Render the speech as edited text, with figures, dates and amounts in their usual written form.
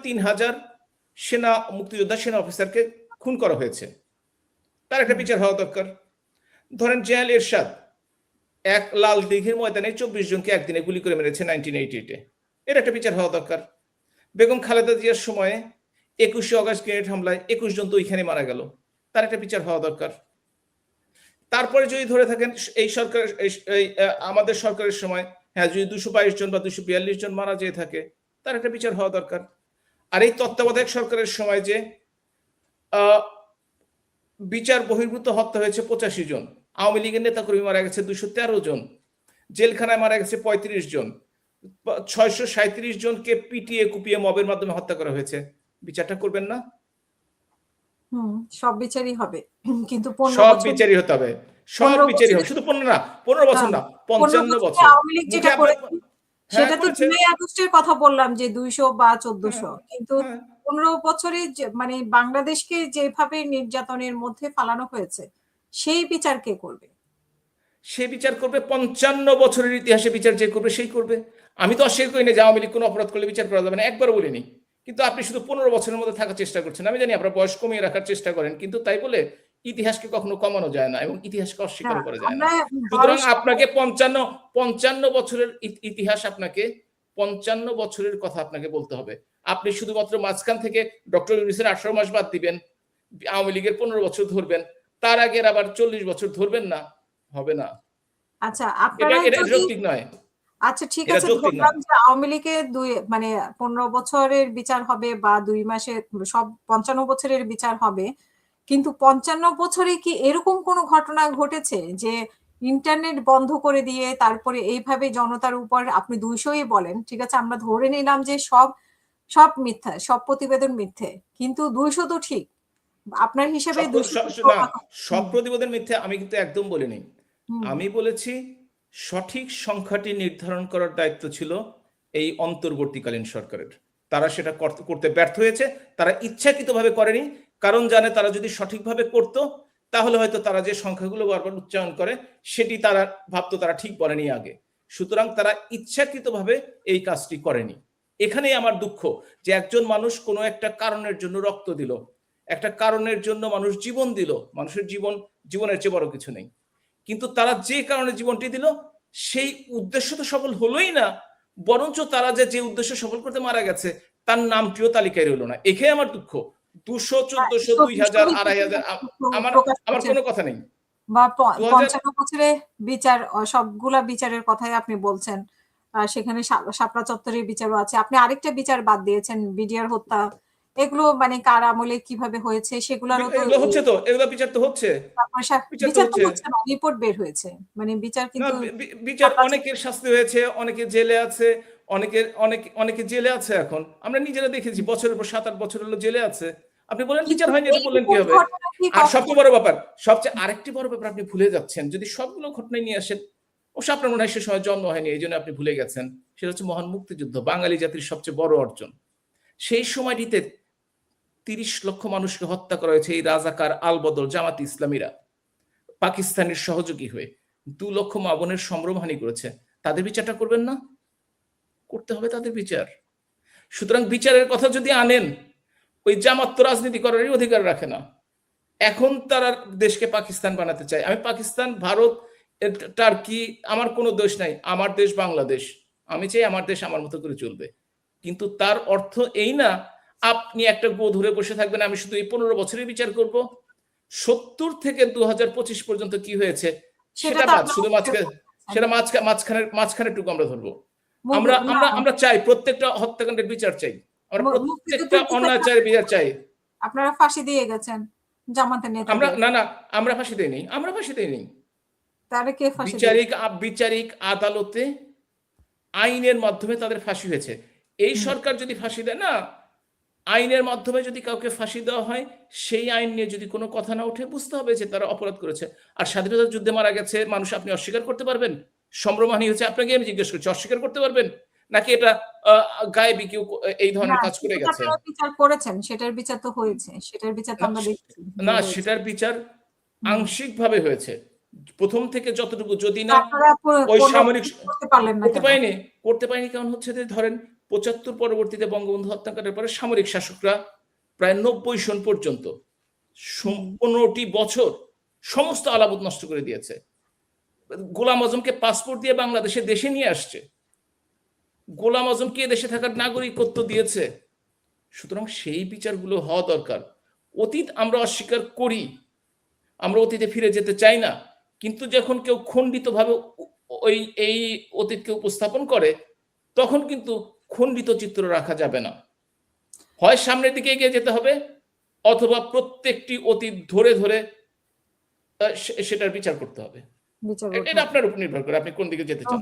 3000 সেনা মুক্তিযোদ্ধা সেনা অফিসারকে খুন করা হয়েছে, তার একটা বিচার হওয়া দরকার। ধরেন জেনারেল এরশাদ এক লাল দিঘির ময়দানে 24 জনকে একদিনে গুলি করে মেরেছে 1988-এ, এর একটা বিচার হওয়া দরকার। বেগম খালেদা জিয়ার সময়ে 21শে অগাস্ট গ্রেনেড হামলায় 21 জন তো ওইখানে মারা গেল, তার একটা বিচার হওয়া দরকার। তারপরে যদি ধরে থাকেন এই সরকার, আমাদের সরকারের সময় হ্যাঁ যদি 222 জন বা 242 জন মারা যেয়ে থাকে, তার একটা বিচার হওয়া দরকার। আর এই তত্ত্বাবধায়ক সরকারের সময় যে বিচার বহির্ভূত হত্যা হয়েছে 85 জন, আওয়ামী লীগের নেতাকর্মী মারা গেছে 213 জন, জেলখানায় মারা গেছে 35 জন, 637 জনকে পিটিয়ে কুপিয়ে মবের মাধ্যমে হত্যা করা হয়েছে, বিচারটা করবেন না? সব বিচারই হবে, কিন্তু সব বিচারই হতে হবে, সব বিচারই হবে, শুধু 15 না, 15 বছর না, 55 বছর। আওয়ামী লীগ যেটা করেছে সেটা তো জুলাই আগস্টের কথা বললাম যে 200 বা 1400, কিন্তু 15 বছরে মানে বাংলাদেশকে যেভাবে নির্যাতনের মধ্যে ফালানো হয়েছে সেই বিচার কে করবে? সে বিচার করবে 55 বছরের ইতিহাসে বিচার যে করবে সেই করবে। আমি তো অস্বীকার করি না যে আওয়ামী লীগ কোনো অপরাধ করলে বিচার করা যাবে না, একবারও বলিনি, কিন্তু আপনি শুধু 15 বছরের মধ্যে থাকার চেষ্টা করছেন। আমি জানি আপনারা বয়স কমিয়ে রাখার চেষ্টা করেন, কিন্তু তাই বলে ইতিহাসকে কখনো কমানো যায় না এবং ইতিহাসকে অস্বীকার করা যায় না। সুতরাং আপনাকে 55 বছরের ইতিহাস, আপনাকে 55 বছরের কথা আপনাকে বলতে হবে। আপনি শুধুমাত্র মাঝখান থেকে ডক্টর ইউনূসের 18 মাস বাদ দিবেন, আওয়ামী লীগের 15 বছর ধরবেন, তার আগের আবার 40 বছর ধরবেন না, হবে না। আচ্ছা আপনারা যৌক্তিক নয়। আচ্ছা ঠিক আছে, ধরলাম যে আওয়ামী লীগের 15 বছরের বিচার হবে বা 2 মাসে সব 55 বছরের বিচার হবে, কিন্তু 55 বছরে কি এরকম কোনো ঘটনা ঘটেছে যে ইন্টারনেট বন্ধ করে দিয়ে তারপরে এইভাবে জনতার উপর, আপনি 200ই বলেন, ঠিক আছে আমরা ধরে নিলাম যে সব মিথ্যা, সব প্রতিবেদন মিথ্যে, কিন্তু 200 তো ঠিক আপনার হিসেবে? সব প্রতিবেদন মিথ্যে আমি কিন্তু একদম বলিনি। আমি বলেছি সঠিক সংখ্যাটি নির্ধারণ করার দায়িত্ব ছিল এই অন্তর্বর্তীকালীন সরকারের, তারা সেটা করতে ব্যর্থ হয়েছে। তারা ইচ্ছাকৃতভাবে করেনি, কারণ জানে তারা যদি সঠিকভাবে করত তাহলে হয়তো তারা যে সংখ্যাগুলো বারবার উচ্চারণ করে সেটি তারা ভাবতো তারা ঠিক বলেনি আগে। সুতরাং তারা ইচ্ছাকৃতভাবে এই কাজটি করেনি। এখানেই আমার দুঃখ যে একজন মানুষ কোনো একটা কারণের জন্য রক্ত দিল, একটা কারণের জন্য মানুষ জীবন দিল, মানুষের জীবনের চেয়ে বড় কিছু নেই, কিন্তু তারা যে কারণে জীবনটি দিল সেই উদ্দেশ্য তো সফল হলোই না, বরঞ্চ তারা যে উদ্দেশ্য সফল করতে মারা গেছে তার নামটিও তালিকায় রইল না। এখানে আমার দুঃখ। 200, 1400, 2000, 2500 আমার কোনো কথা নেই। বা 55 বছরে বিচার, সবগুলা বিচারের কথাই আপনি বলছেন, সেখানে শাপলা চত্বরের বিচারও আছে, আপনি আরেকটা বিচার বাদ দিয়েছেন বিডিআর হত্যা, এগুলো মানে কার আমলে কিভাবে হয়েছে সেগুলোরও তো হচ্ছে, তো এগুলো বিচার তো হচ্ছে, বিচার তো হচ্ছে না, রিপোর্ট বের হয়েছে, মানে বিচার কিন্তু বিচার অনেকের শাস্তি হয়েছে, অনেকে জেলে আছে, অনেকে জেলে আছে এখন, আমরা নিজেরা দেখেছি বছরের পর 7-8 বছর হলো জেলে আছে। আপনি বলেন বিচার হয়নি, এটা বললেন কি হবে? আর সবচেয়ে বড় ব্যাপার, আরেকটি বড় ব্যাপার আপনি ভুলে যাচ্ছেন, যদি সবগুলো ঘটনায় নিয়ে আসেন, অবশ্য আপনার মনে হয় সে সময় জন্ম হয়নি এই জন্য আপনি ভুলে গেছেন, সেটা হচ্ছে মহান মুক্তিযুদ্ধ, বাঙালি জাতির সবচেয়ে বড় অর্জন। সেই সময়টিতে 30 লক্ষ মানুষকে হত্যা করা হয়েছে এই রাজাকার আলবদল জামাতি ইসলামীরা পাকিস্তানের সহযোগী হয়ে, 2 লক্ষ মা বোনের সম্ভ্রমহানি করেছে। তাদের বিচারটা করবেন না? করতে হবে তাদের বিচার। সুতরাং বিচারের কথা যদি আনেন, ওই জামাত তো রাজনীতি করারই অধিকার রাখে না। এখন তারা দেশকে পাকিস্তান বানাতে চায়। আমি পাকিস্তান, ভারত, টার্কি আমার কোনো দোষ নাই, আমার দেশ বাংলাদেশ, আমি চাই আমার দেশ আমার মতো করে চলবে। কিন্তু তার অর্থ এই না আপনি একটা গো ধরে বসে থাকবেন, আমি শুধু এই 15 বছরের বিচার করব। 70 থেকে 2025 পর্যন্ত কি হয়েছে সেটা বাদ, শুধু মাঝখানের টুকু আমরা ধরবো। আমরা চাই প্রত্যেকটা হত্যাকাণ্ডের বিচার চাই, আমরা প্রত্যেকটা অনাচারের বিচার চাই। আপনারা ফাঁসি দিয়ে গেছেন জামাতের নেতা। আমরা ফাঁসি দেইনি, আমরা ফাঁসি দেইনি। তাহলে কে ফাঁসি? বিচারিক আদালতে আইনের মাধ্যমে তাদের ফাঁসি হয়েছে। এই সরকার যদি ফাঁসি দেয় না, আইনের মাধ্যমে যদি কাউকে ফাঁসি দেওয়া হয়, সেই আইন নিয়ে যদি কোনো কথা না উঠে, বুঝতে হবে যে তারা অপরাধ করেছে। আর স্বাধীনতার যুদ্ধে মারা গেছে মানুষ আপনি অস্বীকার করতে পারবেন? সম্ভ্রমহানি হয়েছে, আপনাকে আমি জিজ্ঞেস করছি, অস্বীকার করতে পারবেন? নাকি এটা গায়েবী কেউ এই ধরনের কাজ করে গেছে? আপনারা বিচার করেছেন, সেটার বিচার তো হয়েছে, সেটার বিচার তো আমরা দেখছি না, সেটার বিচার আংশিকভাবে হয়েছে প্রথম থেকে যতটুকু, যদি না ওই সামরিক করতে পারেনি। কারণ হচ্ছে যে ধরেন 75 পরবর্তীতে বঙ্গবন্ধু হত্যাকাণ্ডের পরে সামরিক শাসকরা প্রায় 90 সন পর্যন্ত 15টি বছর সমস্ত আলামত নষ্ট করে দিয়েছে। গোলাম আজমকে পাসপোর্ট দিয়ে বাংলাদেশে দেশে নিয়ে আসছে, গোলাম আজমকে দেশে থাকার নাগরিকত্ব দিয়েছে। সুতরাং সেই বিচারগুলো হওয়া দরকার। অতীত আমরা অস্বীকার করি, আমরা অতীতে ফিরে যেতে চাই না, কিন্তু যখন কেউ খণ্ডিতভাবে এই অতীতকে উপস্থাপন করে তখন কিন্তু খণ্ডিত চিত্র রাখা যাবে না। হয় সামনের দিকে এগিয়ে যেতে হবে, অথবা প্রত্যেকটি অতীত ধরে ধরে সেটার বিচার করতে হবে। এটা আপনার উপর নির্ভর করে আপনি কোন দিকে যেতে চান।